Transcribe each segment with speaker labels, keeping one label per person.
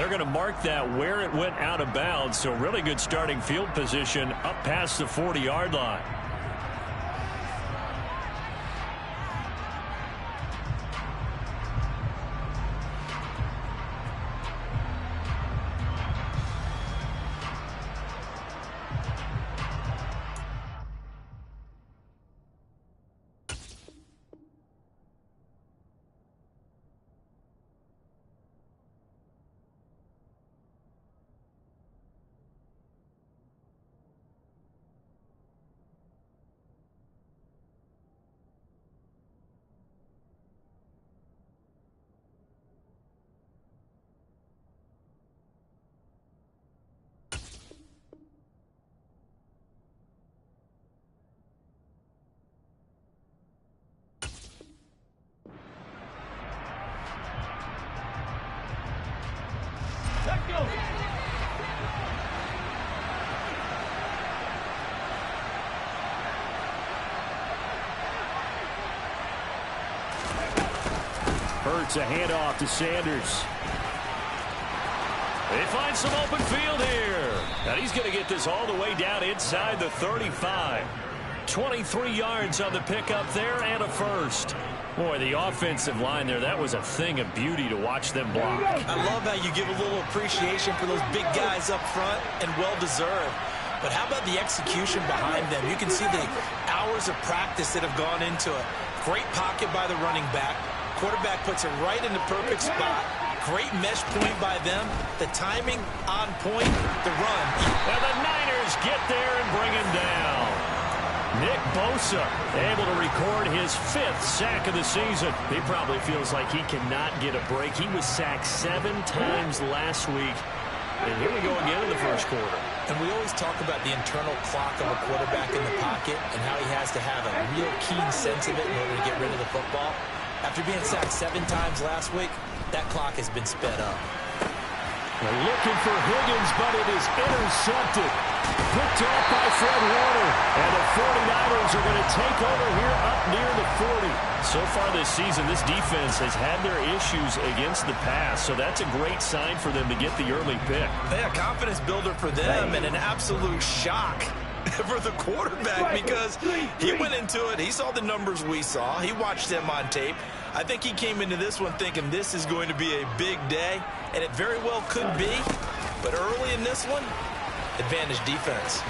Speaker 1: they're going to mark that where it went out of bounds. So really good starting field position up past the 40-yard line. Hurts a handoff to Sanders. They find some open field here. And he's going to get this all the way down inside the 35. 23 yards on the pickup there and a first. Boy, the offensive line there, that was a thing of beauty to watch them block.
Speaker 2: I love how you give a little appreciation for those big guys up front, and well-deserved. But how about the execution behind them? You can see the hours of practice that have gone into it. Great pocket by the running back. Quarterback puts it right in the perfect spot. Great mesh point by them. The timing on point. The run.
Speaker 1: And the Niners get there and bring him down. Nick Bosa able to record his 5th sack of the season. He probably feels like he cannot get a break. He was sacked 7 times last week. And here we go again in the first quarter.
Speaker 2: And we always talk about the internal clock of a quarterback in the pocket and how he has to have a real keen sense of it in order to get rid of the football. After being sacked 7 times last week, that clock has been sped up.
Speaker 1: They're looking for Higgins, but it is intercepted. Picked off by Fred Warner. And the 49ers are going to take over here up near the 40. So far this season, this defense has had their issues against the pass. So that's a great sign for them to get the early pick.
Speaker 2: Yeah, confidence builder for them and an absolute shock for the quarterback because he went into it. He saw the numbers we saw. He watched them on tape. I think he came into this one thinking this is going to be a big day, and it very well could be. But early in this one, advantage defense.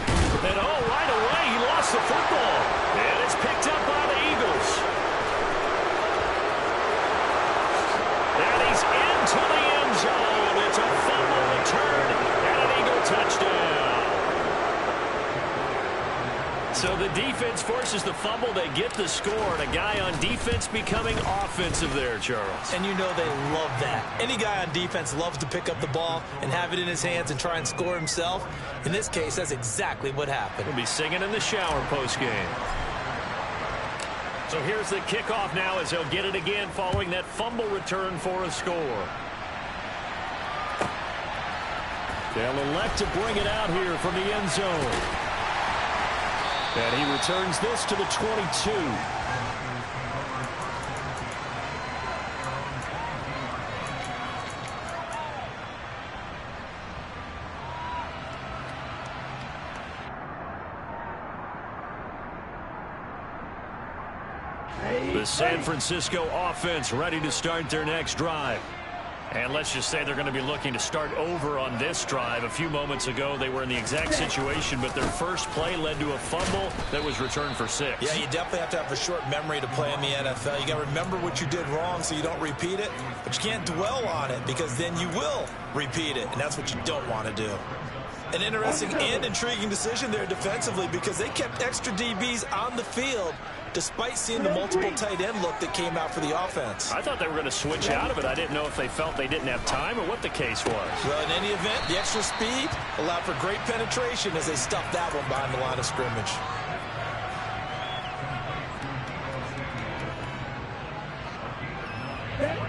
Speaker 1: And right away, he lost the football. And it's picked up by the Eagles. And he's into the end zone. It's a fumble return and an Eagle touchdown. So the defense forces the fumble. They get the score. And a guy on defense becoming offensive there, Charles.
Speaker 2: And you know they love that. Any guy on defense loves to pick up the ball and have it in his hands and try and score himself. In this case, that's exactly what happened.
Speaker 1: He'll be singing in the shower post-game. So here's the kickoff now as he'll get it again following that fumble return for a score. They'll elect to bring it out here from the end zone. And he returns this to the 22. The San Francisco offense ready to start their next drive. And let's just say they're going to be looking to start over on this drive. A few moments ago, they were in the exact situation, but their first play led to a fumble that was returned for 6.
Speaker 2: Yeah, you definitely have to have a short memory to play in the NFL. You got to remember what you did wrong so you don't repeat it, but you can't dwell on it because then you will repeat it, and that's what you don't want to do. An interesting and intriguing decision there defensively because they kept extra DBs on the field despite seeing the multiple tight end look that came out for the offense.
Speaker 1: I thought they were going to switch out of it. I didn't know if they felt they didn't have time or what the case was.
Speaker 2: Well, in any event, the extra speed allowed for great penetration as they stuffed that one behind the line of scrimmage.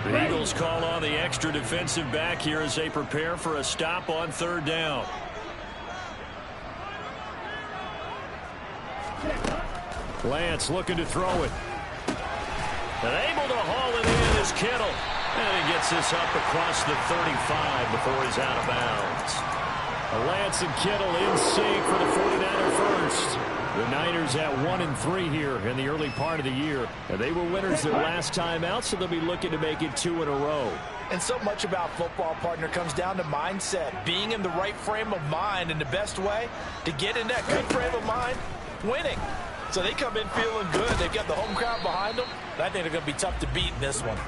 Speaker 1: The Eagles call on the extra defensive back here as they prepare for a stop on 3rd down. Lance looking to throw it. And able to haul it in is Kittle. And he gets this up across the 35 before he's out of bounds. Lance and Kittle in sync for the 49er first. The Niners at 1-3 here in the early part of the year. And they were winners their last time out, so they'll be looking to make it 2 in a row.
Speaker 2: And so much about football, partner, comes down to mindset. Being in the right frame of mind, and the best way to get in that good frame of mind, winning. So they come in feeling good. They've got the home crowd behind them. I think they're going to be tough to beat in this one.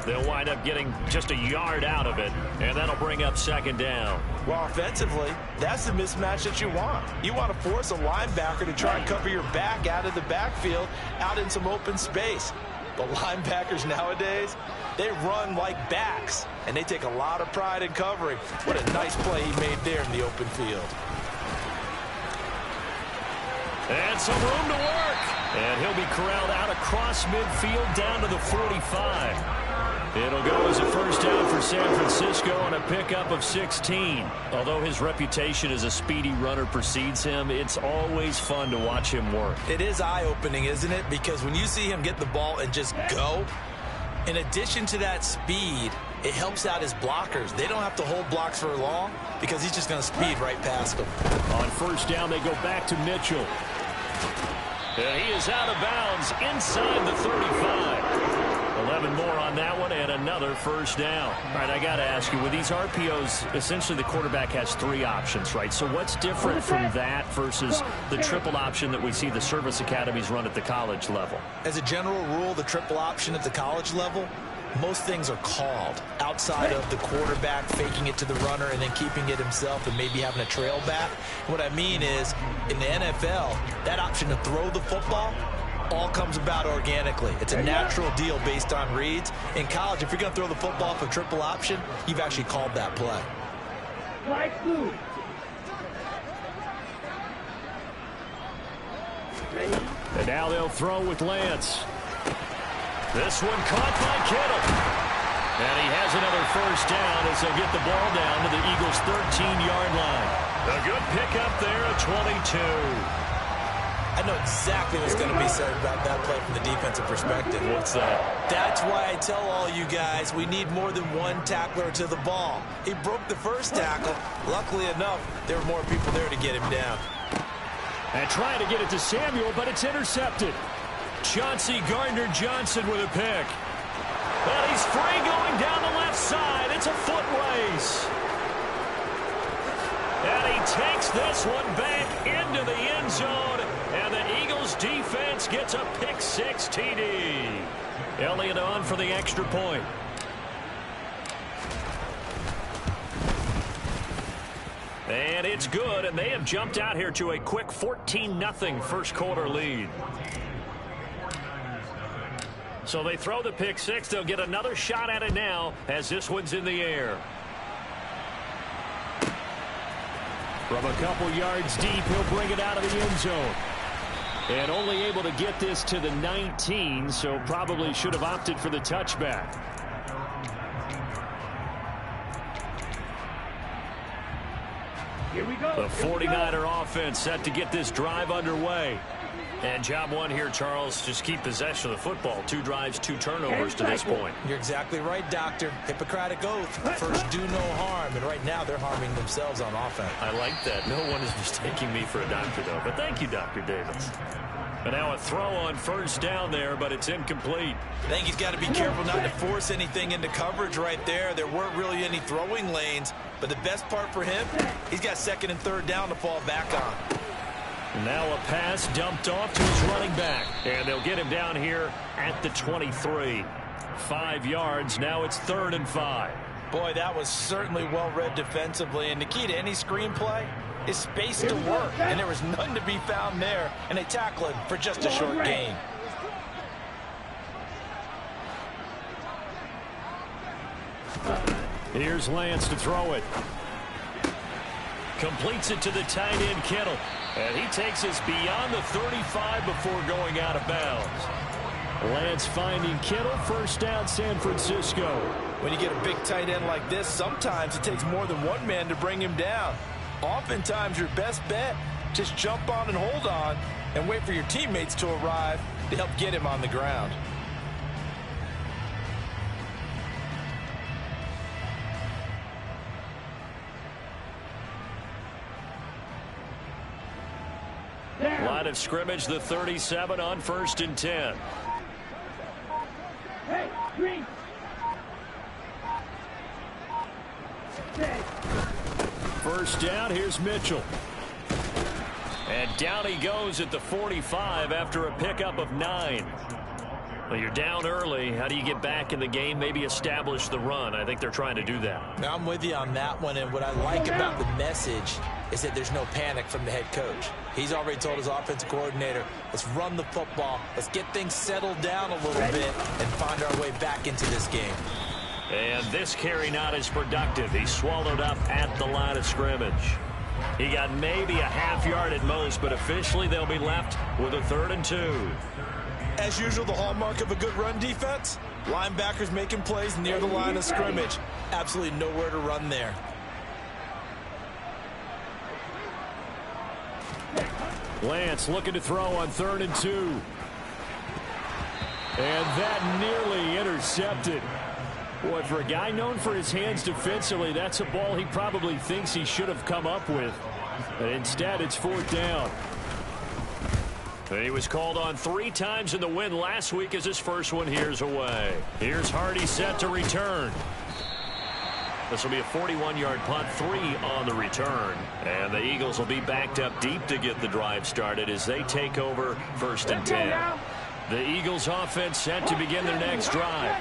Speaker 1: They'll wind up getting just a yard out of it, and that'll bring up second down.
Speaker 2: Well, offensively, that's the mismatch that you want. You want to force a linebacker to try and cover your back out of the backfield, out in some open space. But linebackers nowadays, they run like backs, and they take a lot of pride in covering. What a nice play he made there in the open field.
Speaker 1: And some room to work. And he'll be corralled out across midfield down to the 45. It'll go as a first down for San Francisco on a pickup of 16. Although his reputation as a speedy runner precedes him, it's always fun to watch him work.
Speaker 2: It is eye-opening, isn't it? Because when you see him get the ball and just go, in addition to that speed, it helps out his blockers. They don't have to hold blocks for long because he's just going to speed right past them.
Speaker 1: On first down, they go back to Mitchell. He is out of bounds inside the 35. 11 more on that one and another first down. All right, I got to ask you, with these RPOs, essentially the quarterback has 3 options, right? So what's different from that versus the triple option that we see the service academies run at the college level?
Speaker 2: As a general rule, the triple option at the college level, most things are called outside of the quarterback faking it to the runner and then keeping it himself and maybe having a trail back. What I mean is, in the NFL, that option to throw the football all comes about organically. It's a natural deal based on reads. In college, if you're going to throw the football for triple option, you've actually called that play.
Speaker 1: And now they'll throw with Lance. This one caught by Kittle. And he has another first down as they'll get the ball down to the Eagles' 13-yard line. A good pickup there at 22.
Speaker 2: I know exactly what's going to be said about that play from the defensive perspective.
Speaker 1: What's that?
Speaker 2: That's why I tell all you guys we need more than one tackler to the ball. He broke the first tackle. Luckily enough, there were more people there to get him down.
Speaker 1: And trying to get it to Samuel, but it's intercepted. Chauncey Gardner-Johnson with a pick. And he's free going down the left side. It's a foot race. And he takes this one back into the end zone. And the Eagles defense gets a pick-6 TD. Elliott on for the extra point. And it's good, and they have jumped out here to a quick 14-0 first-quarter lead. So they throw the pick-6. They'll get another shot at it now as this one's in the air. From a couple yards deep, he'll bring it out of the end zone. And only able to get this to the 19, so probably should have opted for the touchback.
Speaker 3: Here we go.
Speaker 1: The 49er offense set to get this drive underway. And job one here, Charles, just keep possession of the football. 2 drives, 2 turnovers to this point.
Speaker 2: You're exactly right, Doctor. Hippocratic oath. First, do no harm. And right now, they're harming themselves on offense.
Speaker 1: I like that. No one is mistaking me for a doctor, though. But thank you, Dr. Davis. And now a throw on first down there, but it's incomplete.
Speaker 2: I think he's got to be careful not to force anything into coverage right there. There weren't really any throwing lanes. But the best part for him, he's got second and third down to fall back on.
Speaker 1: Now a pass dumped off to his running back. And they'll get him down here at the 23. 5 yards. Now it's 3rd and 5.
Speaker 2: Boy, that was certainly well read defensively. And the key to any screenplay is space to work. And there was none to be found there. And they tackle him for just a short gain.
Speaker 1: Here's Lance to throw it. Completes it to the tight end, Kittle. And he takes us beyond the 35 before going out of bounds. Lance finding Kittle. First down, San Francisco.
Speaker 2: When you get a big tight end like this, sometimes it takes more than one man to bring him down. Oftentimes, your best bet, just jump on and hold on and wait for your teammates to arrive to help get him on the ground.
Speaker 1: line of scrimmage, the 37 on 1st and 10.
Speaker 3: Hey, green.
Speaker 1: First down, here's Mitchell. And down he goes at the 45 after a pickup of 9. Well, you're down early. How do you get back in the game, maybe establish the run? I think they're trying to do that.
Speaker 2: Now, I'm with you on that one, and what I like about the message is that there's no panic from the head coach. He's already told his offensive coordinator, let's run the football, let's get things settled down a little bit and find our way back into this game.
Speaker 1: And this carry not as productive. He swallowed up at the line of scrimmage. He got maybe a half yard at most, but officially they'll be left with a 3rd and 2.
Speaker 2: As usual, the hallmark of a good run defense, linebackers making plays near the line of scrimmage. Absolutely nowhere to run there.
Speaker 1: Lance looking to throw on 3rd and 2. And that nearly intercepted. Boy, for a guy known for his hands defensively, that's a ball he probably thinks he should have come up with. But instead, it's 4th down. He was called on 3 times in the win last week as his first one here's away. Here's Hardy set to return. This will be a 41-yard punt, 3 on the return. And the Eagles will be backed up deep to get the drive started as they take over 1st and 10. The Eagles offense set to begin their next drive.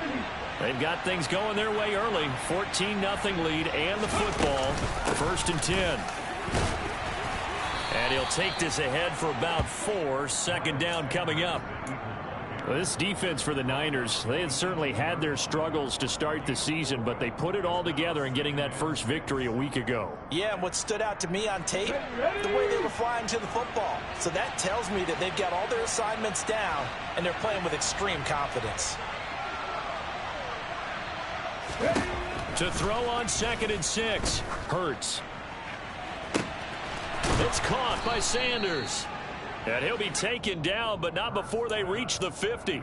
Speaker 1: They've got things going their way early. 14-0 lead and the football. 1st and 10. And he'll take this ahead for about 4. 2nd down coming up. Well, this defense for the Niners, they had certainly had their struggles to start the season, but they put it all together in getting that first victory a week ago.
Speaker 2: Yeah, and what stood out to me on tape, the way they were flying to the football. So that tells me that they've got all their assignments down, and they're playing with extreme confidence.
Speaker 1: To throw on 2nd and 6. Hurts. It's caught by Sanders. And he'll be taken down, but not before they reach the 50.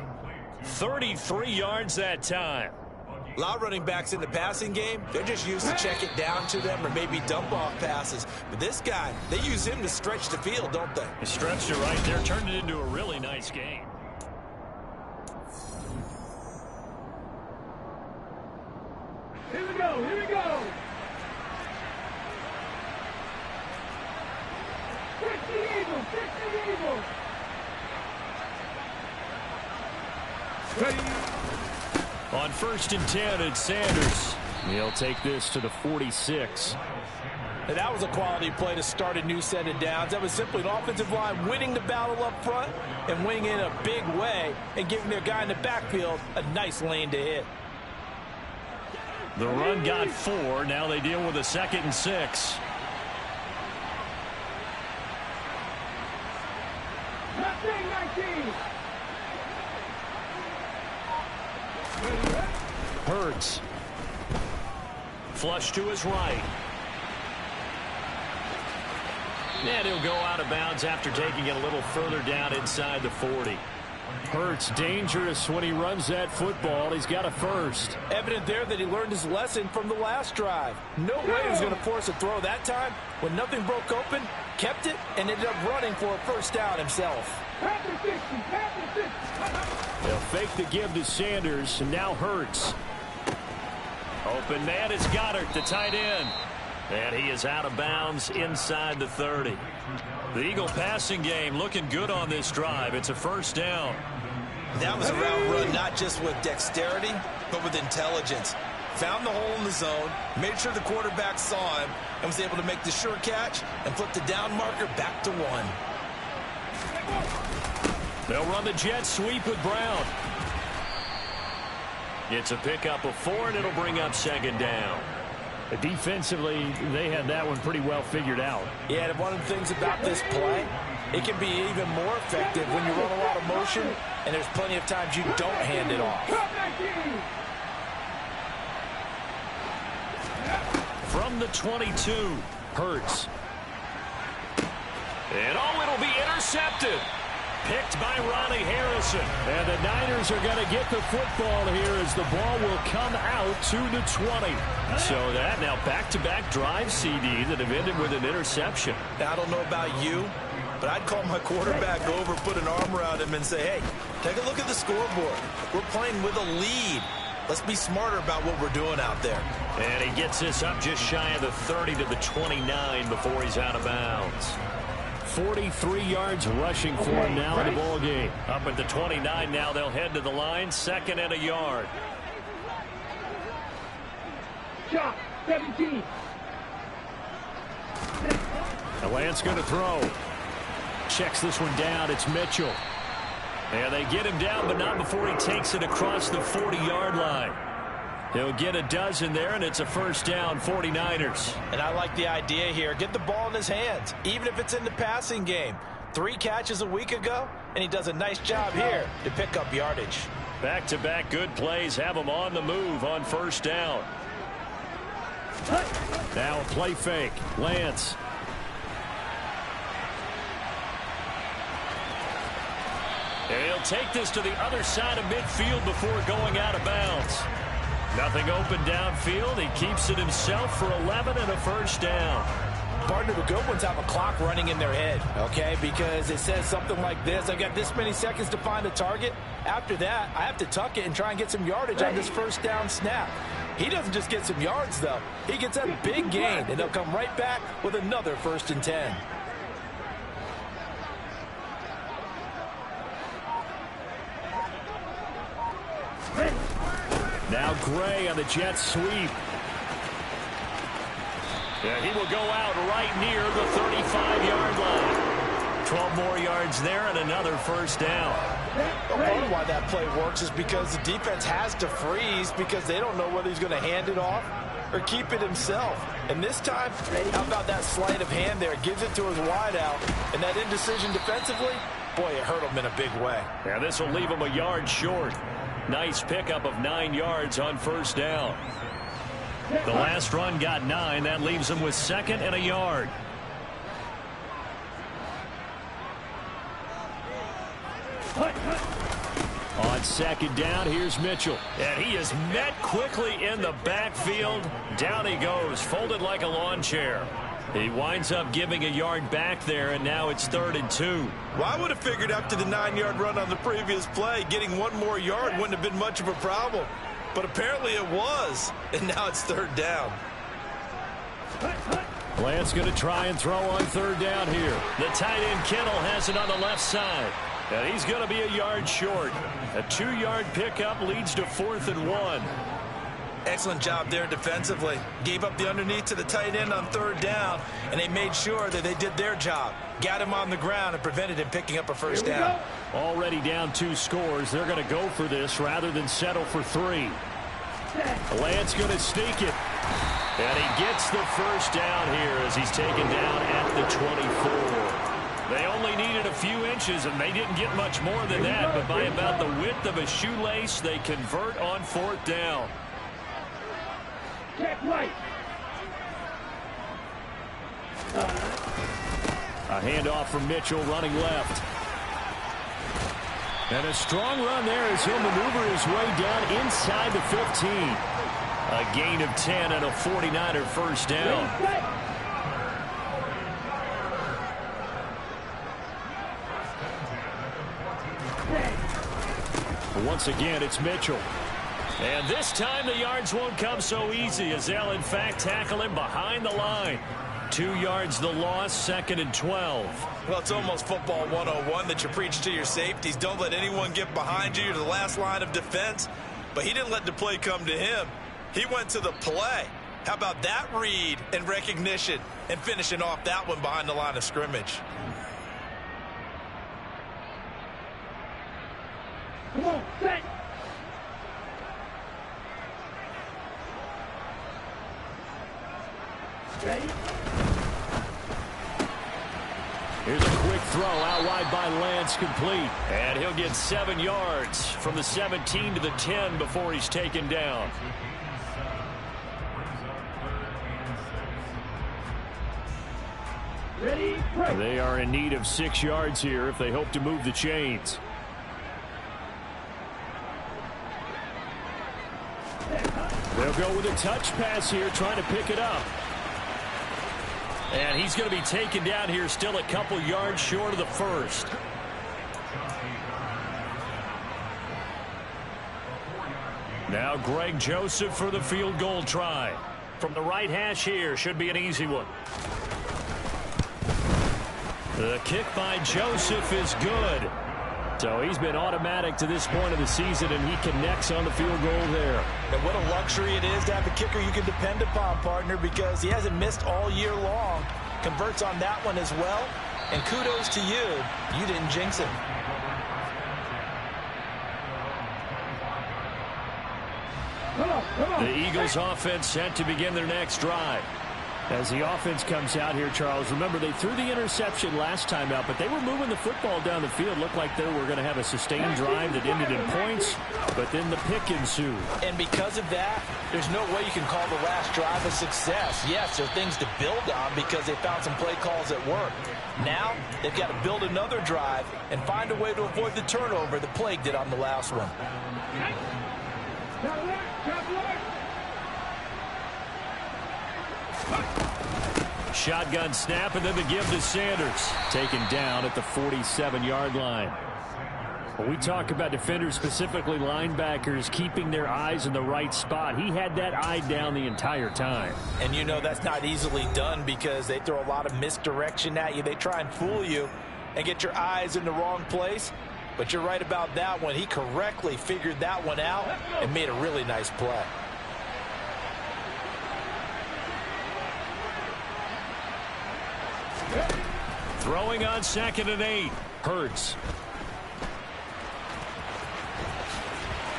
Speaker 1: 33 yards that time.
Speaker 2: A lot of running backs in the passing game, they're just used to check it down to them or maybe dump off passes. But this guy, they use him to stretch the field, don't they?
Speaker 1: He stretched it right there, turned it into a really nice game.
Speaker 3: Here we go, here we go. 50 Eagles, 50 Eagles.
Speaker 1: Ready. On 1st and 10, it's Sanders. He'll take this to the 46.
Speaker 2: And that was a quality play to start a new set of downs. That was simply an offensive line winning the battle up front and winning in a big way and giving their guy in the backfield a nice lane to hit.
Speaker 1: The run got 4. Now they deal with a 2nd and 6. Hurts. Flush to his right. And he'll go out of bounds after taking it a little further down inside the 40. Hurts dangerous when he runs that football. He's got a first.
Speaker 2: Evident there that he learned his lesson from the last drive. No way he was going to force a throw that time. When nothing broke open, kept it, and ended up running for a first down himself.
Speaker 1: They'll fake the give to Sanders, and now Hurts. Open man is Goddard, the tight end. And he is out of bounds inside the 30. The Eagle passing game looking good on this drive. It's a first down.
Speaker 2: That was a route run not just with dexterity, but with intelligence. Found the hole in the zone, made sure the quarterback saw him, and was able to make the sure catch and flip the down marker back to 1.
Speaker 1: They'll run the jet sweep with Brown. It's a pickup of 4, and it'll bring up 2nd down. Defensively, they had that one pretty well figured out.
Speaker 2: Yeah, and one of the things about this play, it can be even more effective when you run a lot of motion, and there's plenty of times you don't hand it off.
Speaker 1: From the 22, Hurts. And it'll be intercepted. Picked by Ronnie Harrison. And the Niners are going to get the football here as the ball will come out to the 20. So that now back-to-back drive CD that have ended with an interception.
Speaker 2: Now, I don't know about you, but I'd call my quarterback over, put an arm around him, and say, hey, take a look at the scoreboard. We're playing with a lead. Let's be smarter about what we're doing out there.
Speaker 1: And he gets this up just shy of the 30 to the 29 before he's out of bounds. 43 yards rushing for him now in the ball game. Up at the 29 now, they'll head to the line, 2nd and a yard.
Speaker 3: Shot, 17.
Speaker 1: Lance going to throw. Checks this one down. It's Mitchell. And they get him down, but not before he takes it across the 40-yard line. He'll get a dozen there, and it's a first down, 49ers.
Speaker 2: And I like the idea here. Get the ball in his hands, even if it's in the passing game. 3 catches a week ago, and he does a nice job here to pick up yardage.
Speaker 1: Back-to-back good plays have him on the move on first down. Now a play fake. Lance. And he'll take this to the other side of midfield before going out of bounds. Nothing open downfield. He keeps it himself for 11 and a first down.
Speaker 2: Partner, the good ones have a clock running in their head, okay? Because it says something like this. I've got this many seconds to find a target. After that, I have to tuck it and try and get some yardage on this first down snap. He doesn't just get some yards, though. He gets a big gain, and they'll come right back with another 1st and 10.
Speaker 1: Now Gray on the jet sweep. Yeah, he will go out right near the 35-yard line. 12 more yards there and another first down.
Speaker 2: Well, part of why that play works is because the defense has to freeze because they don't know whether he's going to hand it off or keep it himself. And this time, how about that sleight of hand there? Gives it to his wideout. And that indecision defensively, boy, it hurt him in a big way.
Speaker 1: Yeah, this will leave him a yard short. Nice pickup of 9 yards on first down. The last run got 9. That leaves him with 2nd and a yard. On 2nd down, here's Mitchell. And he is met quickly in the backfield. Down he goes, folded like a lawn chair. He winds up giving a yard back there, and now it's 3rd and 2.
Speaker 2: Well, I would have figured after the 9-yard run on the previous play, getting 1 more yard wouldn't have been much of a problem. But apparently it was, and now it's 3rd down.
Speaker 1: Lance going to try and throw on 3rd down here. The tight end Kittle has it on the left side. And he's going to be a yard short. A 2-yard pickup leads to 4th and 1.
Speaker 2: Excellent job there defensively. Gave up the underneath to the tight end on 3rd down, and they made sure that they did their job. Got him on the ground and prevented him picking up a first down.
Speaker 1: Already down 2 scores. They're going to go for this rather than settle for 3. Lance going to sneak it. And he gets the first down here as he's taken down at the 24. They only needed a few inches, and they didn't get much more than that. But by about the width of a shoelace, they convert on 4th down.
Speaker 3: Check right.
Speaker 1: A handoff from Mitchell running left. And a strong run there as he'll maneuver his way down inside the 15. A gain of 10 and a 49er first down. Once again, it's Mitchell. And this time the yards won't come so easy as they'll in fact tackle him behind the line. 2 yards the loss, 2nd and 12.
Speaker 2: Well, it's almost football 101 that you preach to your safeties. Don't let anyone get behind you. You're the last line of defense. But he didn't let the play come to him. He went to the play. How about that read and recognition and finishing off that one behind the line of scrimmage?
Speaker 3: Come on, set. Ready?
Speaker 1: Here's a quick throw out wide by Lance, complete. And he'll get 7 yards from the 17 to the 10 before he's taken down.
Speaker 3: Ready, break.
Speaker 1: They are in need of 6 yards here if they hope to move the chains. They'll go with a touch pass here, trying to pick it up. And he's going to be taken down here, still a couple yards short of the first. Now Greg Joseph for the field goal try. From the right hash here, should be an easy one. The kick by Joseph is good. So he's been automatic to this point of the season, and he connects on the field goal there.
Speaker 2: And what a luxury it is to have a kicker you can depend upon, partner, because he hasn't missed all year long. Converts on that one as well. And kudos to you. You didn't jinx him.
Speaker 1: The Eagles offense set to begin their next drive. As the offense comes out here, Charles, remember they threw the interception last time out, but they were moving the football down the field. Looked like they were going to have a sustained drive that ended in points, but then the pick ensued.
Speaker 2: And because of that, there's no way you can call the last drive a success. Yes, there are things to build on because they found some play calls that work. Now, they've got to build another drive and find a way to avoid the turnover the Plague did on the last one.
Speaker 1: Shotgun snap, and then the give to Sanders. Taken down at the 47-yard line. When we talk about defenders, specifically linebackers, keeping their eyes in the right spot, he had that eye down the entire time.
Speaker 2: And you know that's not easily done because they throw a lot of misdirection at you. They try and fool you and get your eyes in the wrong place. But you're right about that one. He correctly figured that one out and made a really nice play.
Speaker 1: Throwing on 2nd and 8. Hurts.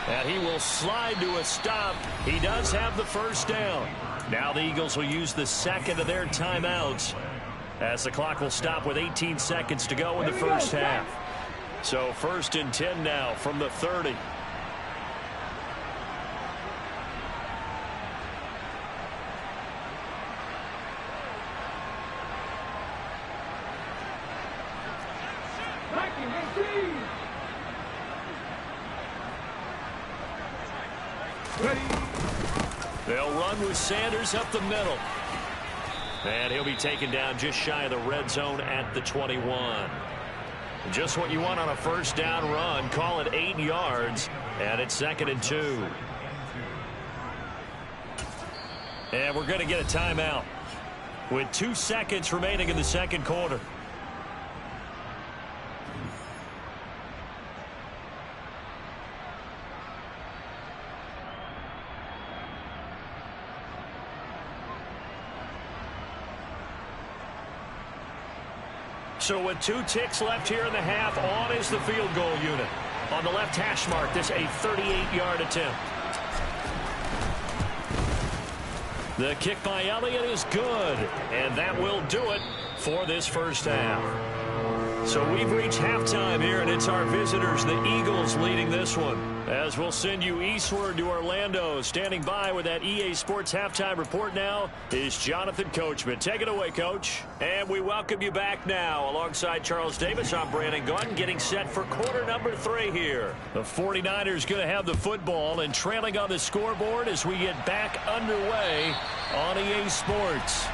Speaker 1: And he will slide to a stop. He does have the first down. Now the Eagles will use the second of their timeouts as the clock will stop with 18 seconds to go in the first half. So 1st and 10 now from the 30. They'll run with Sanders up the middle. And he'll be taken down just shy of the red zone at the 21. Just what you want on a first down run. Call it 8 yards. And it's 2nd and 2. And we're going to get a timeout with 2 seconds remaining in the second quarter. So with 2 ticks left here in the half, on is the field goal unit. On the left hash mark, this a 38-yard attempt. The kick by Elliott is good, and that will do it for this first half. So we've reached halftime here, and it's our visitors, the Eagles, leading this one. As we'll send you eastward to Orlando. Standing by with that EA Sports halftime report now is Jonathan Coachman. Take it away, Coach. And we welcome you back now. Alongside Charles Davis, I'm Brandon Gunn, getting set for quarter number 3 here. The 49ers going to have the football and trailing on the scoreboard as we get back underway on EA Sports.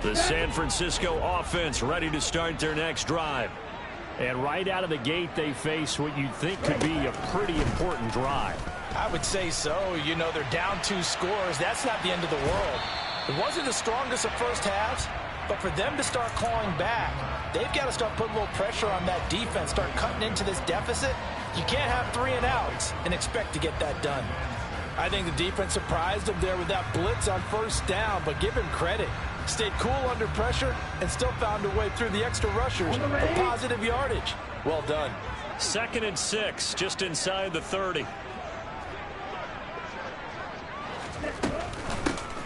Speaker 1: The San Francisco offense ready to start their next drive. And right out of the gate, they face what you'd think could be a pretty important drive.
Speaker 2: I would say so. You know, they're down 2 scores. That's not the end of the world. It wasn't the strongest of first halves, but for them to start clawing back, they've got to start putting a little pressure on that defense, start cutting into this deficit. You can't have 3 and outs and expect to get that done. I think the defense surprised them there with that blitz on first down, but give him credit. Stayed cool under pressure and still found a way through the extra rushers for positive yardage. Well done.
Speaker 1: 2nd and 6, just inside the 30.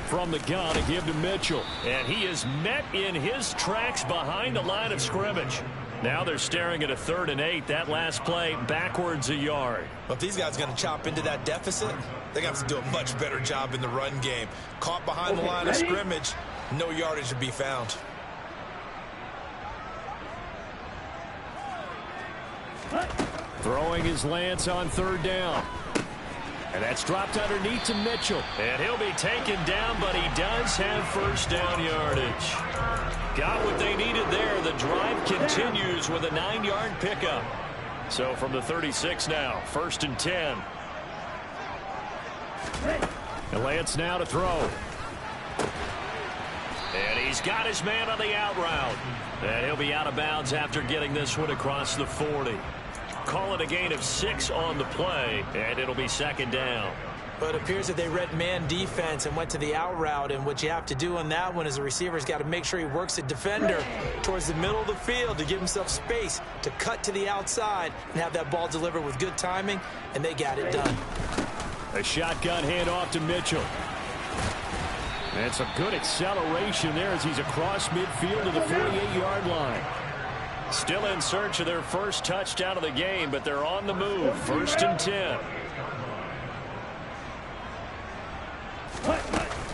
Speaker 1: From the gun, to give to Mitchell. And he is met in his tracks behind the line of scrimmage. Now they're staring at a 3rd and 8. That last play backwards a yard.
Speaker 2: Well, if these guys are going to chop into that deficit, they're going to have to do a much better job in the run game. Caught behind the line of scrimmage, no yardage to be found.
Speaker 1: Throwing his Lance on 3rd down. And that's dropped underneath to Mitchell. And he'll be taken down, but he does have 1st down yardage. Got what they needed there. The drive continues with a 9-yard pickup. So from the 36 now, 1st and 10. And Lance now to throw. And he's got his man on the out route. And he'll be out of bounds after getting this one across the 40. Call it a gain of 6 on the play, and it'll be 2nd down.
Speaker 2: But it appears that they read man defense and went to the out route, and what you have to do on that one is the receiver's got to make sure he works the defender towards the middle of the field to give himself space to cut to the outside and have that ball delivered with good timing, and they got it done.
Speaker 1: A shotgun handoff to Mitchell. And some good acceleration there as he's across midfield to the 48-yard line. Still in search of their first touchdown of the game, but they're on the move. 1st and 10.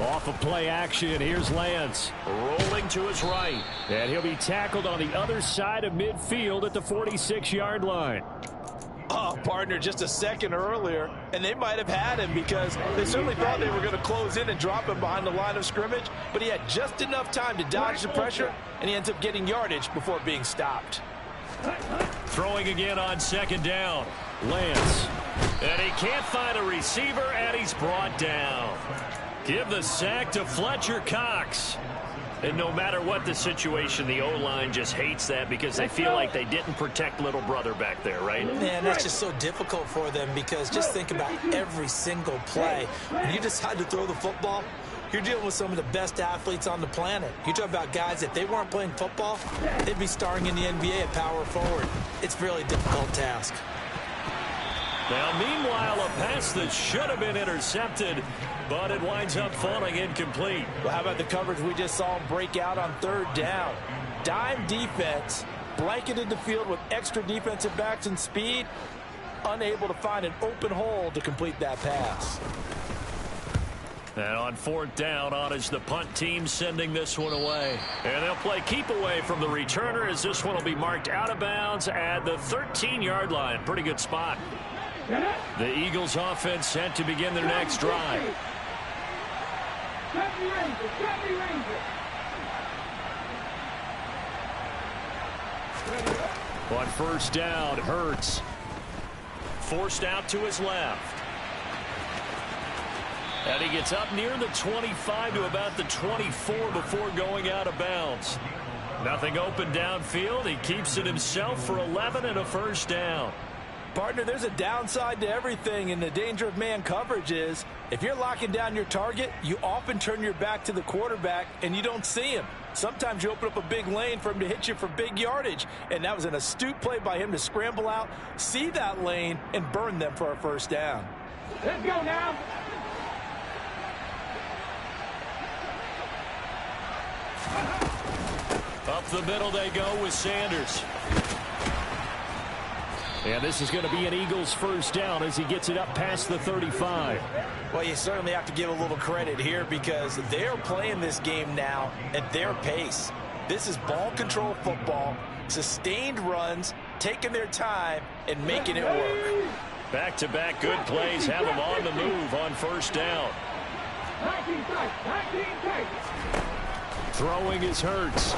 Speaker 1: Off of play action, here's Lance. Rolling to his right. And he'll be tackled on the other side of midfield at the 46-yard line.
Speaker 2: Oh, partner, just a second earlier, and they might have had him because they certainly thought they were going to close in and drop him behind the line of scrimmage, but he had just enough time to dodge the pressure, and he ends up getting yardage before being stopped.
Speaker 1: Throwing again on 2nd down. Lance. And he can't find a receiver, and he's brought down. Give the sack to Fletcher Cox. And no matter what the situation, the O-line just hates that because they feel like they didn't protect little brother back there, right?
Speaker 2: Man, that's just so difficult for them because just think about every single play. When you decide to throw the football, you're dealing with some of the best athletes on the planet. You talk about guys, if they weren't playing football, they'd be starring in the NBA at power forward. It's a really difficult task.
Speaker 1: Now, meanwhile, a pass that should have been intercepted, but it winds up falling incomplete.
Speaker 2: Well, how about the coverage we just saw him break out on 3rd down? Dime defense, blanketed the field with extra defensive backs and speed, unable to find an open hole to complete that pass.
Speaker 1: And on 4th down, on is the punt team sending this one away. And they'll play keep away from the returner as this one will be marked out of bounds at the 13-yard line. Pretty good spot. The Eagles offense set to begin their next drive. On 1st down, Hurts. Forced out to his left. And he gets up near the 25 to about the 24 before going out of bounds. Nothing open downfield. He keeps it himself for 11 and a 1st down.
Speaker 2: Partner, there's a downside to everything, and the danger of man coverage is if you're locking down your target, you often turn your back to the quarterback and you don't see him. Sometimes you open up a big lane for him to hit you for big yardage, and that was an astute play by him to scramble out, see that lane, and burn them for a 1st down.
Speaker 3: Let's go now.
Speaker 1: Up the middle they go with Sanders. And this is going to be an Eagles 1st down as he gets it up past the 35.
Speaker 2: Well, you certainly have to give a little credit here because they're playing this game now at their pace. This is ball control football, sustained runs, taking their time, and making it work.
Speaker 1: Back-to-back good plays have him on the move on 1st down.
Speaker 3: 19 tight, 19 tight.
Speaker 1: Throwing is Hurts.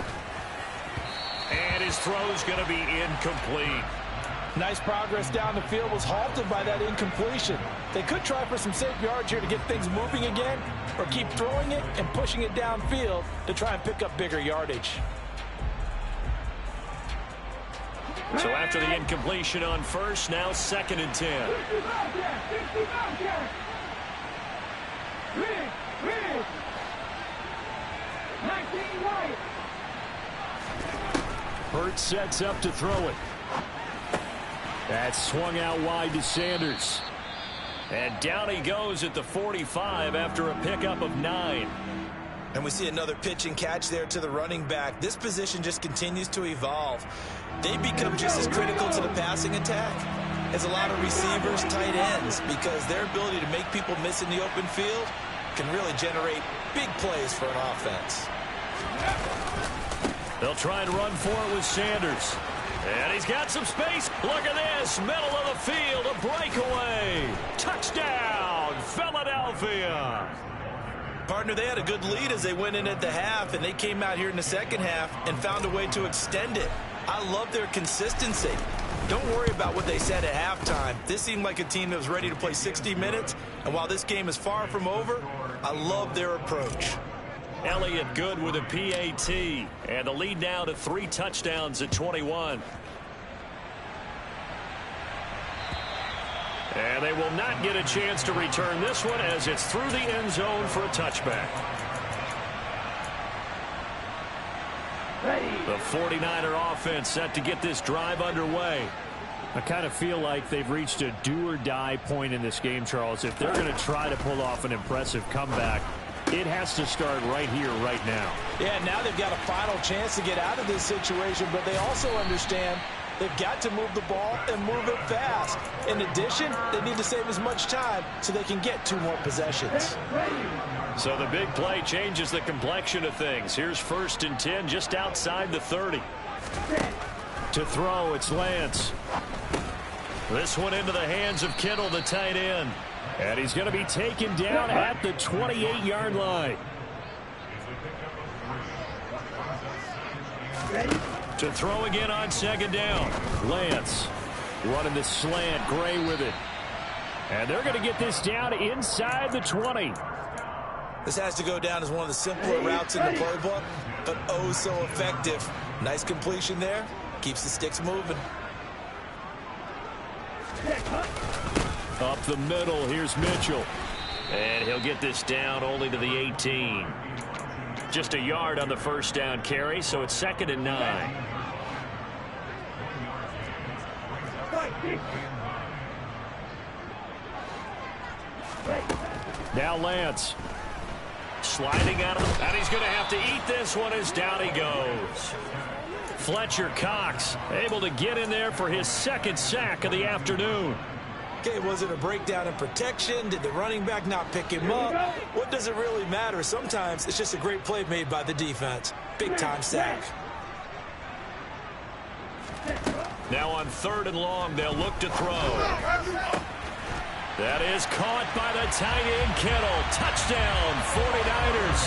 Speaker 1: And his throw's going to be incomplete.
Speaker 2: Nice progress down the field was halted by that incompletion. They could try for some safe yards here to get things moving again, or keep throwing it and pushing it downfield to try and pick up bigger yardage.
Speaker 1: So after the incompletion on 1st, now 2nd and 10. Hurts sets up to throw it. That's swung out wide to Sanders. And down he goes at the 45 after a pickup of 9.
Speaker 2: And we see another pitch and catch there to the running back. This position just continues to evolve. They become just as critical to the passing attack as a lot of receivers, tight ends, because their ability to make people miss in the open field can really generate big plays for an offense.
Speaker 1: They'll try and run for it with Sanders. And he's got some space. Look at this. Middle of the field. A breakaway. Touchdown, Philadelphia.
Speaker 2: Partner, they had a good lead as they went in at the half, and they came out here in the second half and found a way to extend it. I love their consistency. Don't worry about what they said at halftime. This seemed like a team that was ready to play 60 minutes, and while this game is far from over, I love their approach.
Speaker 1: Elliott good with a PAT, and the lead now to 3 touchdowns at 21. And they will not get a chance to return this one as it's through the end zone for a touchback. The 49er offense set to get this drive underway. I kind of feel like they've reached a do-or-die point in this game, Charles. If they're going to try to pull off an impressive comeback, it has to start right here, right now.
Speaker 2: Yeah, now they've got a final chance to get out of this situation, but they also understand they've got to move the ball and move it fast. In addition, they need to save as much time so they can get 2 more possessions.
Speaker 1: So the big play changes the complexion of things. Here's 1st and 10 just outside the 30. To throw, it's Lance. This one into the hands of Kittle, the tight end. And he's going to be taken down at the 28-yard line. To throw again on 2nd down. Lance running the slant. Gray with it. And they're going to get this down inside the 20.
Speaker 2: This has to go down as one of the simpler routes in the playbook, but oh so effective. Nice completion there. Keeps the sticks moving.
Speaker 1: Up the middle, here's Mitchell. And he'll get this down only to the 18. Just a yard on the 1st down carry, so it's 2nd and 9. Now Lance. Sliding out of him, and he's going to have to eat this one as down he goes. Fletcher Cox able to get in there for his 2nd sack of the afternoon.
Speaker 2: Okay, was it a breakdown in protection? Did the running back not pick him up? What does it really matter? Sometimes it's just a great play made by the defense. Big-time sack.
Speaker 1: Now on 3rd and long, they'll look to throw. That is caught by the tight end, Kittle. Touchdown, 49ers.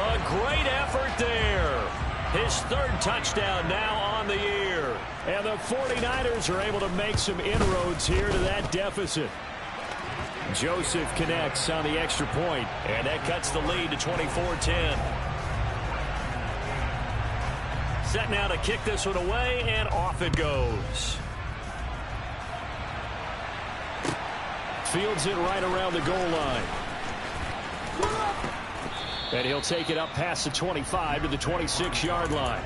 Speaker 1: A great effort there. His 3rd touchdown now on the year. And the 49ers are able to make some inroads here to that deficit. Joseph connects on the extra point, and that cuts the lead to 24-10. Set now to kick this one away, and off it goes. Fields it right around the goal line. And he'll take it up past the 25 to the 26-yard line.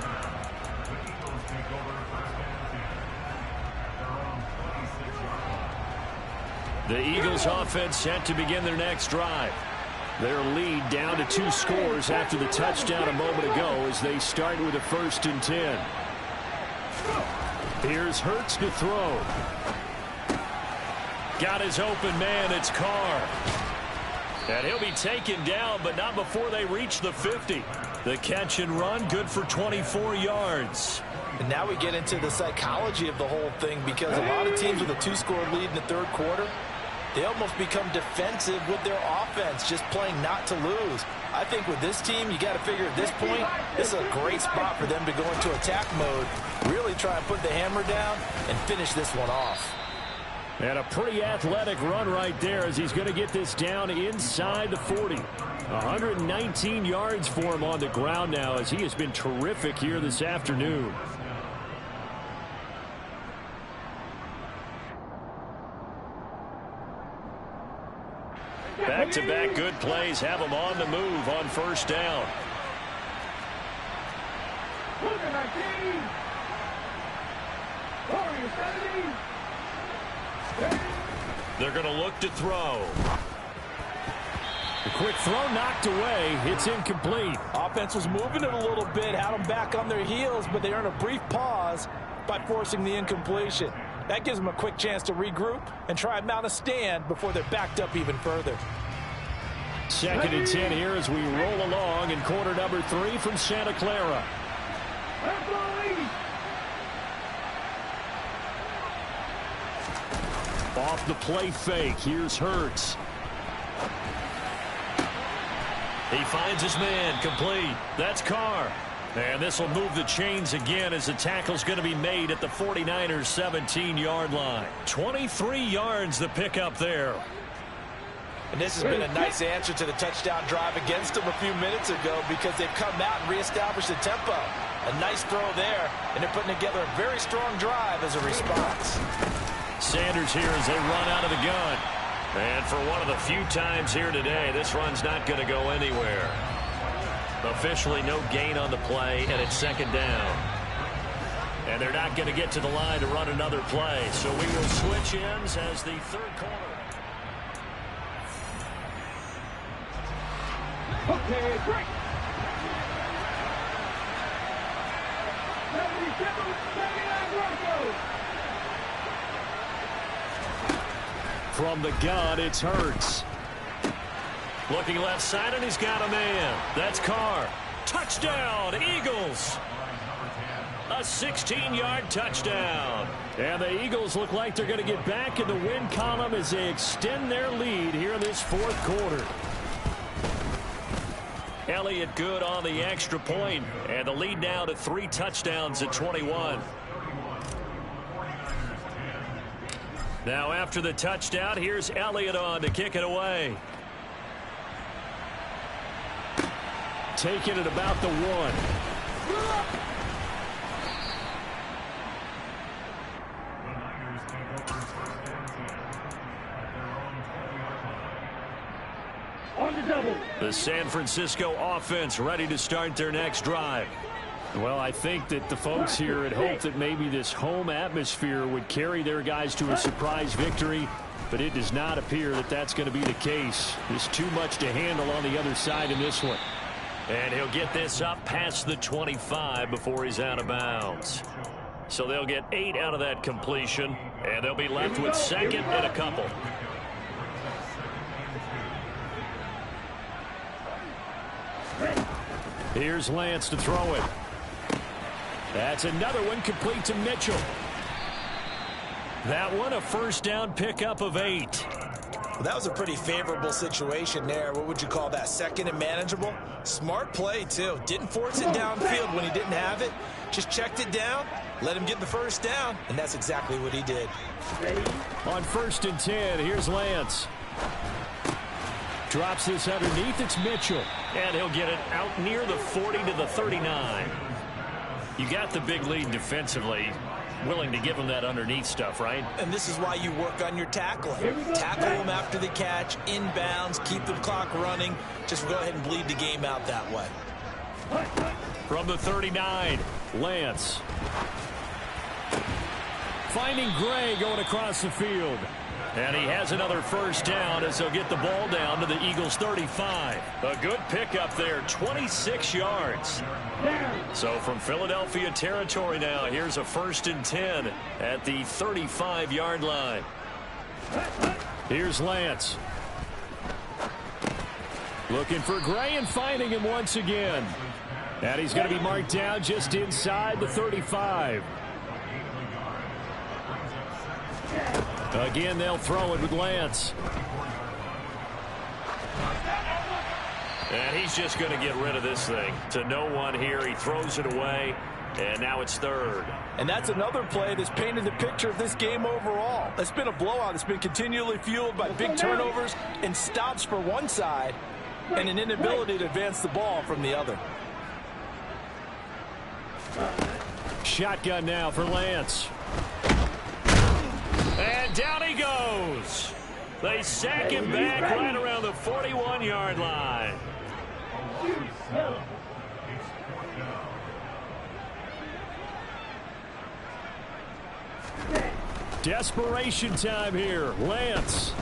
Speaker 1: The Eagles offense set to begin their next drive. Their lead down to 2 scores after the touchdown a moment ago as they start with a 1st and 10. Here's Hurts to throw. Got his open man, it's Carr. And he'll be taken down, but not before they reach the 50. The catch and run, good for 24 yards.
Speaker 2: And now we get into the psychology of the whole thing, because a lot of teams with a 2-score lead in the 3rd quarter, they almost become defensive with their offense, just playing not to lose. I think with this team, you got to figure at this point, this is a great spot for them to go into attack mode, really try and put the hammer down and finish this one off.
Speaker 1: And a pretty athletic run right there as he's going to get this down inside the 40. 119 yards for him on the ground now as he has been terrific here this afternoon. Back-to-back good plays have him on the move on 1st down. They're going to look to throw. A quick throw knocked away. It's incomplete.
Speaker 2: Offense was moving it a little bit, had them back on their heels, but they earned a brief pause by forcing the incompletion. That gives them a quick chance to regroup and try and mount a stand before they're backed up even further.
Speaker 1: 2nd and 10 here as we roll along in quarter number 3 from Santa Clara. Off the play fake. Here's Hurts. He finds his man complete. That's Carr. And this will move the chains again as the tackle's going to be made at the 49ers 17-yard line. 23 yards the pickup there.
Speaker 2: And this has been a nice answer to the touchdown drive against them a few minutes ago because they've come out and reestablished the tempo. A nice throw there, and they're putting together a very strong drive as a response.
Speaker 1: Sanders here as they run out of the gun. And for one of the few times here today, this run's not going to go anywhere. Officially no gain on the play, and it's 2nd down. And they're not going to get to the line to run another play. So we will switch ends as the 3rd quarter.
Speaker 3: Okay, break. 77, 79 Broncos.
Speaker 1: From the gun, it's Hurts. Looking left side, and he's got a man. That's Carr. Touchdown, Eagles. A 16-yard touchdown. And the Eagles look like they're going to get back in the win column as they extend their lead here in this 4th quarter. Elliott good on the extra point, and the lead now to 3 touchdowns at 21. Now after the touchdown, here's Elliott on to kick it away. Taking it about the 1. The San Francisco offense ready to start their next drive. Well, I think that the folks here had hoped that maybe this home atmosphere would carry their guys to a surprise victory, but it does not appear that that's going to be the case. There's too much to handle on the other side in this one. And he'll get this up past the 25 before he's out of bounds. So they'll get 8 out of that completion, and they'll be left with 2nd and a couple. Here's Lance to throw it. That's another one complete to Mitchell. That one a 1st down pickup of 8.
Speaker 2: Well, that was a pretty favorable situation there. What would you call that? 2nd and manageable? Smart play, too. Didn't force it downfield when he didn't have it. Just checked it down, let him get the 1st down, and that's exactly what he did.
Speaker 1: On 1st and 10, here's Lance. Drops this underneath. It's Mitchell. And he'll get it out near the 40 to the 39. You got the big lead defensively. Willing to give him that underneath stuff, right?
Speaker 2: And this is why you work on your tackling. Tackle them after the catch, inbounds, keep the clock running. Just go ahead and bleed the game out that way.
Speaker 1: From the 39, Lance. Finding Gray going across the field. And he has another 1st down as they'll get the ball down to the Eagles 35. A good pickup there, 26 yards. So from Philadelphia territory now, here's a 1st and 10 at the 35-yard line. Here's Lance. Looking for Gray and finding him once again. And he's going to be marked down just inside the 35. Again, they'll throw it with Lance. And he's just going to get rid of this thing. To no one here. He throws it away, and now it's 3rd.
Speaker 2: And that's another play that's painted the picture of this game overall. It's been a blowout. It's been continually fueled by big turnovers and stops for one side and an inability to advance the ball from the other.
Speaker 1: Shotgun now for Lance. And down he goes. They sack him back right around the 41-yard line. Desperation time here. Lance.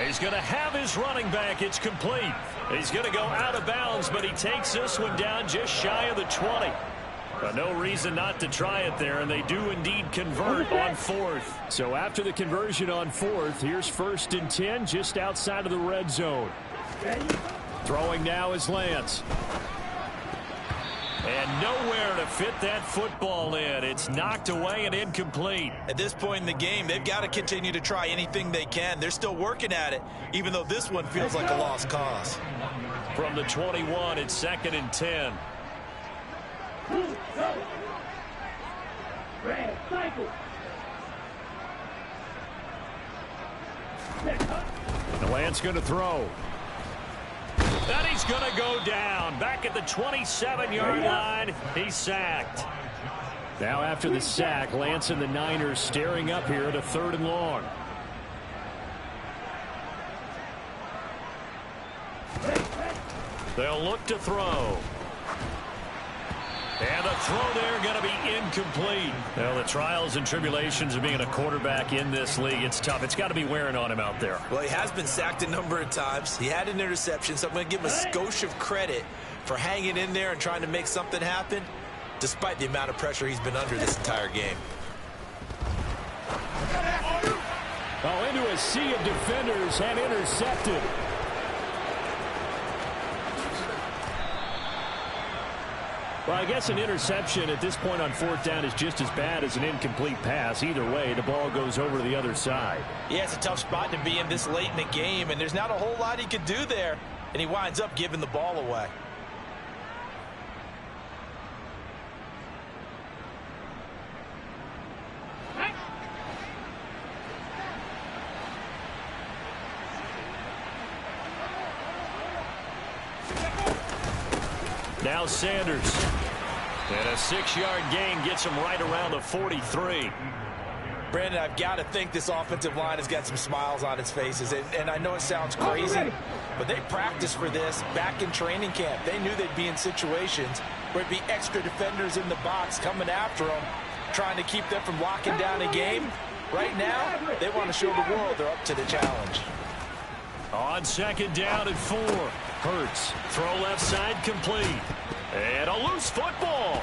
Speaker 1: He's going to have his running back. It's complete. He's going to go out of bounds, but he takes this one down just shy of the 20. But no reason not to try it there, and they do indeed convert on 4th. So after the conversion on 4th, here's 1st and 10 just outside of the red zone. Throwing now is Lance. And nowhere to fit that football in. It's knocked away and incomplete.
Speaker 2: At this point in the game, they've got to continue to try anything they can. They're still working at it, even though this one feels like a lost cause.
Speaker 1: From the 21, it's 2nd and 10. Lance going to throw. And he's going to go down. Back at the 27-yard line, he's sacked. Now after the sack, Lance and the Niners staring up here at a 3rd and long. They'll look to throw. And the throw there going to be incomplete. Well, the trials and tribulations of being a quarterback in this league, it's tough. It's got to be wearing on him out there.
Speaker 2: Well, he has been sacked a number of times. He had an interception, so I'm going to give him a skosh of credit for hanging in there and trying to make something happen, despite the amount of pressure he's been under this entire game.
Speaker 1: Oh, into a sea of defenders and intercepted. Well, I guess an interception at this point on 4th down is just as bad as an incomplete pass. Either way, the ball goes over to the other side.
Speaker 2: Yeah, it's a tough spot to be in this late in the game, and there's not a whole lot he could do there, and he winds up giving the ball away.
Speaker 1: Now Sanders. And a 6-yard gain gets him right around the 43.
Speaker 2: Brandon, I've got to think this offensive line has got some smiles on its faces. And I know it sounds crazy, but they practiced for this back in training camp. They knew they'd be in situations where it'd be extra defenders in the box coming after them, trying to keep them from locking down a game. Right now, they want to show the world they're up to the challenge.
Speaker 1: On 2nd down and 4. Hurts. Throw left side complete. And a loose football.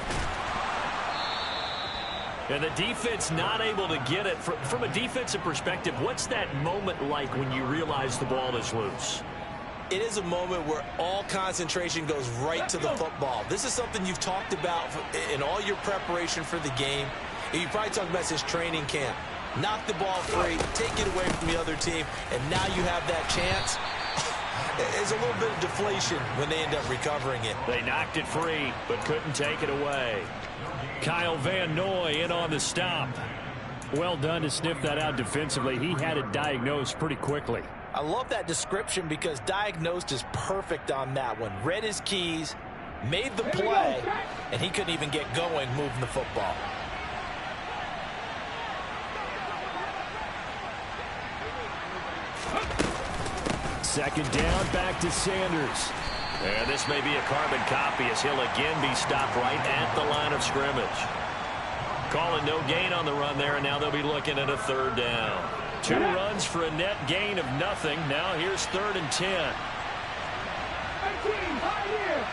Speaker 1: And the defense not able to get it. From a defensive perspective, what's that moment like when you realize the ball is loose?
Speaker 2: It is a moment where all concentration goes right to the football. This is something you've talked about in all your preparation for the game. And you probably talked about since training camp. Knock the ball free, take it away from the other team, and now you have that chance. There's a little bit of deflation when they end up recovering it.
Speaker 1: They knocked it free, but couldn't take it away. Kyle Van Noy in on the stop. Well done to sniff that out defensively. He had it diagnosed pretty quickly.
Speaker 2: I love that description because diagnosed is perfect on that one. Read his keys, made the play, and he couldn't even get going moving the football.
Speaker 1: Second down, back to Sanders. And this may be a carbon copy as he'll again be stopped right at the line of scrimmage. Calling no gain on the run there, and now they'll be looking at a 3rd down. 2 runs for a net gain of nothing. Now here's 3rd and 10.
Speaker 3: 18, high here.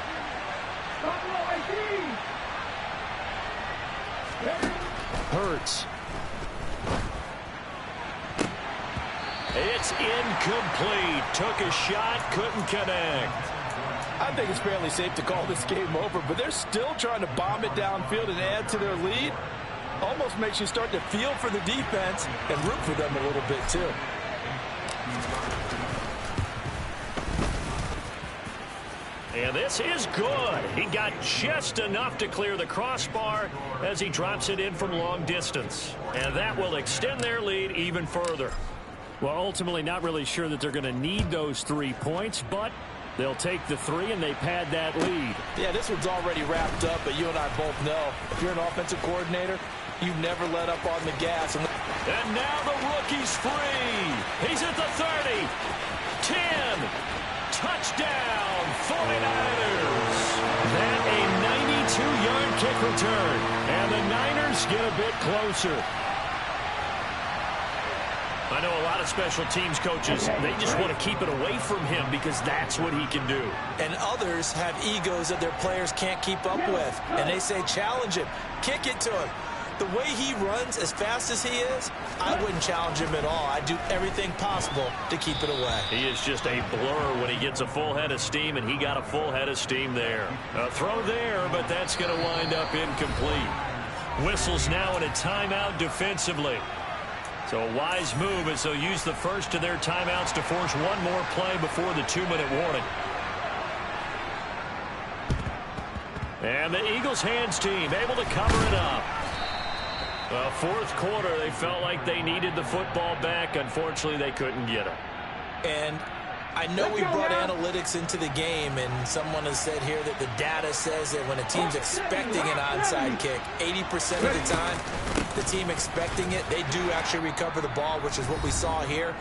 Speaker 1: Hurts. It's incomplete. Took a shot, couldn't connect.
Speaker 2: I think it's fairly safe to call this game over, but they're still trying to bomb it downfield and add to their lead. Almost makes you start to feel for the defense and root for them a little bit too.
Speaker 1: And this is good. He got just enough to clear the crossbar as he drops it in from long distance. And that will extend their lead even further. Well, ultimately not really sure that they're going to need those 3 points, but they'll take the 3 and they pad that lead.
Speaker 2: Yeah, this one's already wrapped up, but you and I both know if you're an offensive coordinator, you never let up on the gas. And
Speaker 1: now the rookie's free. He's at the 30. 10. Touchdown, 49ers. That a 92-yard kick return. And the Niners get a bit closer. I know a lot of special teams coaches, they just want to keep it away from him because that's what he can do.
Speaker 2: And others have egos that their players can't keep up with. And they say, challenge him, kick it to him. The way he runs as fast as he is, I wouldn't challenge him at all. I'd do everything possible to keep it away.
Speaker 1: He is just a blur when he gets a full head of steam, and he got a full head of steam there. A throw there, but that's going to wind up incomplete. Whistles now in a timeout defensively. So a wise move as they'll use the first of their timeouts to force one more play before the 2-minute warning. And the Eagles hands team able to cover it up. Fourth quarter, they felt like they needed the football back. Unfortunately, they couldn't get it.
Speaker 2: And I know we brought analytics into the game, and someone has said here that the data says that when a team's expecting an onside kick, 80% of the time, the team expecting it, they do actually recover the ball, which is what we saw here.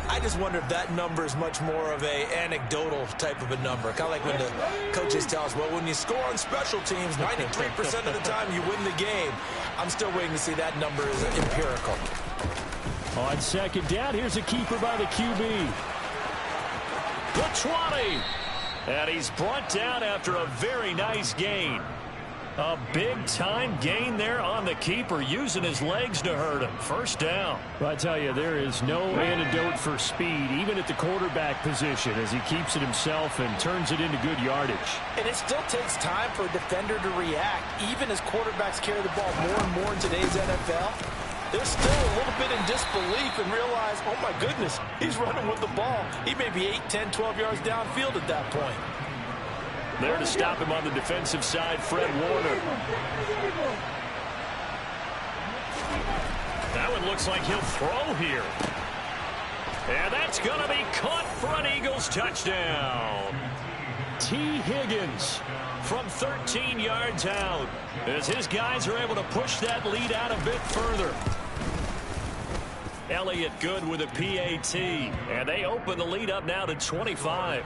Speaker 2: I just wonder if that number is much more of a anecdotal type of a number. Kind of like when the coaches tell us, well, when you score on special teams, 93% of the time you win the game. I'm still waiting to see that number is empirical.
Speaker 1: On second down, here's a keeper by the QB. The 20. And he's brought down after a very nice gain. A big-time gain there on the keeper, using his legs to hurt him. First down. Well, I tell you, there is no antidote for speed, even at the quarterback position, as he keeps it himself and turns it into good yardage.
Speaker 2: And it still takes time for a defender to react, even as quarterbacks carry the ball more and more in today's NFL. They're still a little bit in disbelief and realize, oh, my goodness, he's running with the ball. He may be 8, 10, 12 yards downfield at that point.
Speaker 1: There to stop him on the defensive side, Fred Warner. That one looks like he'll throw here. And that's going to be caught for an Eagles touchdown. T. Higgins from 13 yards out, as his guys are able to push that lead out a bit further. Elliott good with a PAT, and they open the lead up now to 25.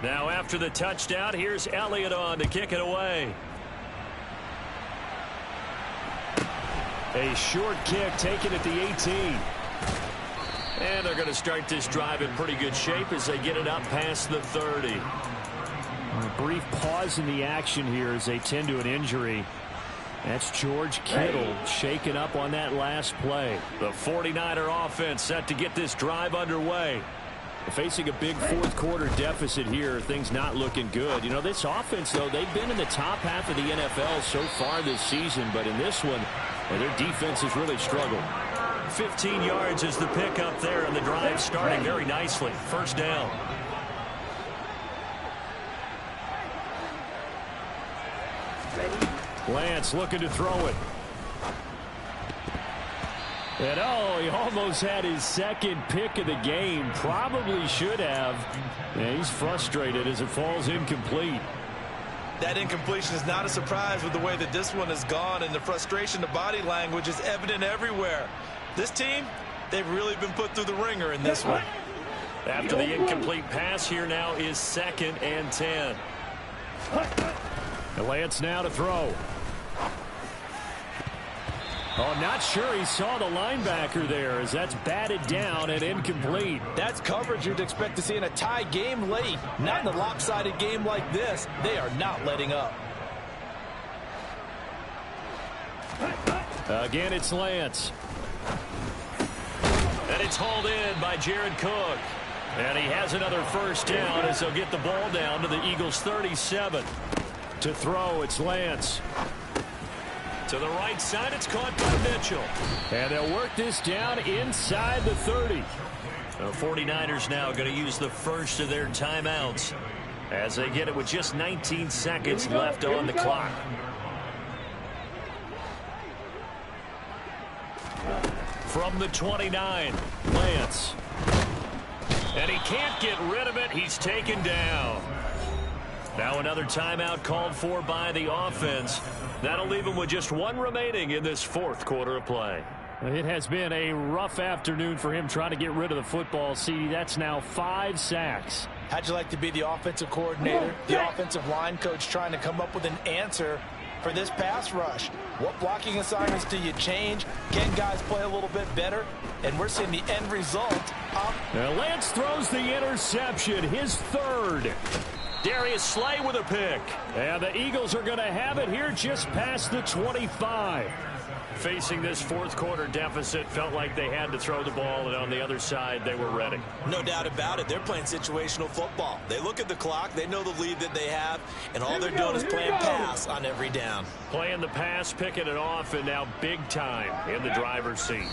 Speaker 1: Now after the touchdown, here's Elliott on to kick it away. A short kick taken at the 18. And they're going to start this drive in pretty good shape as they get it up past the 30. A brief pause in the action here as they tend to an injury. That's George Kittle shaken up on that last play. The 49er offense set to get this drive underway. Facing a big fourth quarter deficit here, things not looking good. You know, this offense, though, they've been in the top half of the NFL so far this season, but in this one, their defense has really struggled. 15 yards is the pickup there, and the drive starting very nicely. First down. Lance looking to throw it. And oh, he almost had his second pick of the game. Probably should have. Yeah, he's frustrated as it falls incomplete.
Speaker 2: That incompletion is not a surprise with the way that this one has gone, and the frustration, the body language is evident everywhere. This team, they've really been put through the ringer in this one.
Speaker 1: After the incomplete pass, here now is 2nd and 10. And Lance now to throw. Oh, not sure he saw the linebacker there as that's batted down and incomplete.
Speaker 2: That's coverage you'd expect to see in a tie game late. Not in a lopsided game like this. They are not letting up.
Speaker 1: Again, it's Lance. And it's hauled in by Jared Cook. And he has another first down as they'll get the ball down to the Eagles' 37. To throw, it's Lance. To the right side, it's caught by Mitchell. And they'll work this down inside the 30. The 49ers now going to use the first of their timeouts as they get it with just 19 seconds left on the clock. From the 29, Lance. And he can't get rid of it. He's taken down. Now another timeout called for by the offense. That'll leave him with just one remaining in this fourth quarter of play. It has been a rough afternoon for him trying to get rid of the football. See, that's now 5 sacks.
Speaker 2: How'd you like to be the offensive coordinator, the offensive line coach trying to come up with an answer for this pass rush. What blocking assignments do you change? Can guys play a little bit better? And we're seeing the end result.
Speaker 1: Now Lance throws the interception, his third. Darius Slay with a pick. And the Eagles are going to have it here just past the 25. Facing this fourth quarter deficit, felt like they had to throw the ball, and on the other side, they were ready.
Speaker 2: No doubt about it. They're playing situational football. They look at the clock, they know the lead that they have, and all they're doing is playing pass on every down.
Speaker 1: Playing the pass, picking it off, and now big time in the driver's seat.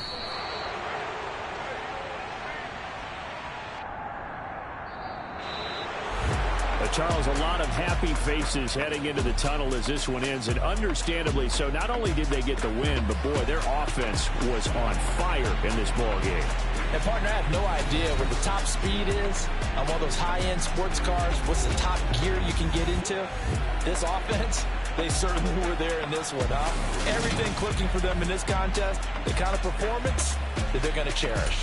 Speaker 1: Charles, a lot of happy faces heading into the tunnel as this one ends, and understandably so. Not only did they get the win, but, boy, their offense was on fire in this ball game.
Speaker 2: And, partner, I have no idea where the top speed is on one of those high-end sports cars. What's the top gear you can get into? This offense, they certainly were there in this one, huh? Everything clicking for them in this contest, the kind of performance that they're going to cherish.